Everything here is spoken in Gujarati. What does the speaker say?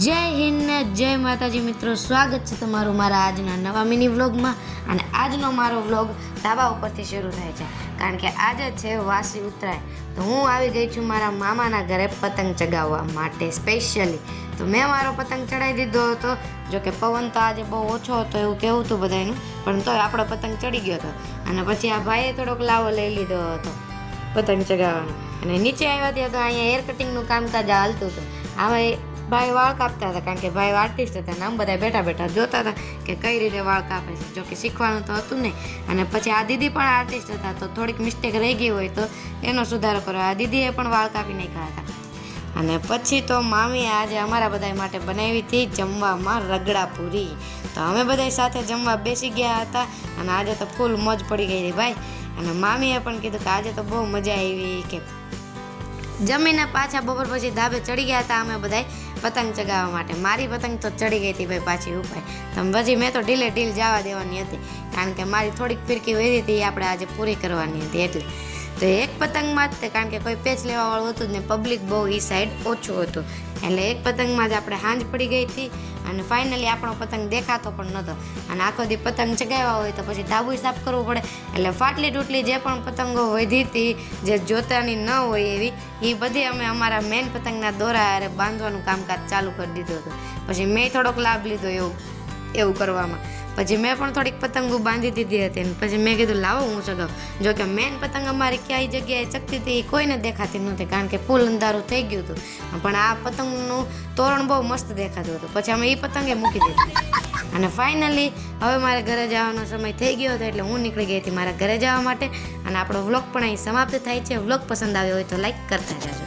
જય હિન્દ ને જય માતાજી મિત્રો, સ્વાગત છે તમારું મારા આજના નવા મિની વ્લોગમાં। અને આજનો મારો વ્લોગ ધાબા ઉપરથી શરૂ થાય છે, કારણ કે આજે છે વાસી ઉત્તરાયણ। તો હું આવી ગઈ છું મારા મામાના ઘરે પતંગ ચગાવવા માટે સ્પેશિયલી। તો મેં મારો પતંગ ચડાવી દીધો હતો, જો કે પવન તો આજે બહુ ઓછો હતો એવું કહેવું હતું બધાનું, પણ તોય આપણો પતંગ ચડી ગયો હતો। અને પછી આ ભાઈએ થોડોક લાવો લઈ લીધો હતો પતંગ ચગાવવાનો, અને નીચે આવ્યા ત્યાં તો અહીંયા હેર કટિંગનું કામકાજ હાલતું હતું। હવે ભાઈ વાળ કાપતા હતા, કારણ કે ભાઈ આર્ટિસ્ટ હતા ને આમ બધા બેઠા બેઠા જોતા હતા કે કઈ રીતે વાળ કાપે છે, જો કે શીખવાનું તો હતું નહીં। અને પછી આ દીદી પણ આર્ટિસ્ટ હતા, તો થોડીક મિસ્ટેક રહી ગઈ હોય તો એનો સુધારો કરો। આ દીદીએ પણ વાળ કાપી નાખ્યા હતા। અને પછી તો મામીએ આજે અમારા બધા માટે બનાવી હતી જમવામાં રગડાપુરી। તો અમે બધા સાથે જમવા બેસી ગયા હતા, અને આજે તો ફૂલ મોજ પડી ગઈ હતી ભાઈ। અને મામીએ પણ કીધું કે આજે તો બહુ મજા આવી, કે જમીને પાછા બપોર પછી ધાબે ચડી ગયા હતા અમે બધા પતંગ ચગાવવા માટે। મારી પતંગ તો ચડી ગઈ હતી ભાઈ પાછી ઉપર, તો પછી મેં તો ઢીલે ઢીલ જવા દેવાની હતી, કારણ કે મારી થોડીક ફિરકી વધી હતી એ આપણે આજે પૂરી કરવાની હતી એટલે। તો એક પતંગમાં જ, કારણ કે કોઈ પેચ લેવાવાળું હતું જ ને પબ્લિક બહુ એ સાઈડ ઓછું હતું, એટલે એક પતંગમાં જ આપણે હાંજ પડી ગઈ હતી। અને ફાઇનલી આપણો પતંગ દેખાતો પણ નહોતો, અને આખો દી પતંગ ચગાવ્યા હોય તો પછી ધાબુ સાફ કરવું પડે, એટલે ફાટલી તૂટલી જે પણ પતંગો વધી હતી જે જોતાની ન હોય એવી, એ બધી અમે અમારા મેન પતંગના દોરા હારે બાંધવાનું કામકાજ ચાલુ કરી દીધું હતું। પછી મેં થોડોક લાભ લીધો એવું કરવામાં। પછી મેં પણ થોડીક પતંગો બાંધી દીધી હતી, અને પછી મેં કીધું લાવો હું ચગાવું। જો કે મેન પતંગ અમારી ક્યાંય જગ્યાએ ચગતી હતી એ કોઈને દેખાતી નહોતી, કારણ કે ફૂલ અંધારું થઈ ગયું હતું, પણ આ પતંગનું તોરણ બહુ મસ્ત દેખાતું હતું। પછી અમે એ પતંગે મૂકી દીધી, અને ફાઇનલી હવે મારે ઘરે જવાનો સમય થઈ ગયો હતો, એટલે હું નીકળી ગઈ હતી મારા ઘરે જવા માટે। અને આપણો વ્લોગ પણ અહીં સમાપ્ત થાય છે। વ્લોગ પસંદ આવ્યો હોય તો લાઈક કરતા જાજો।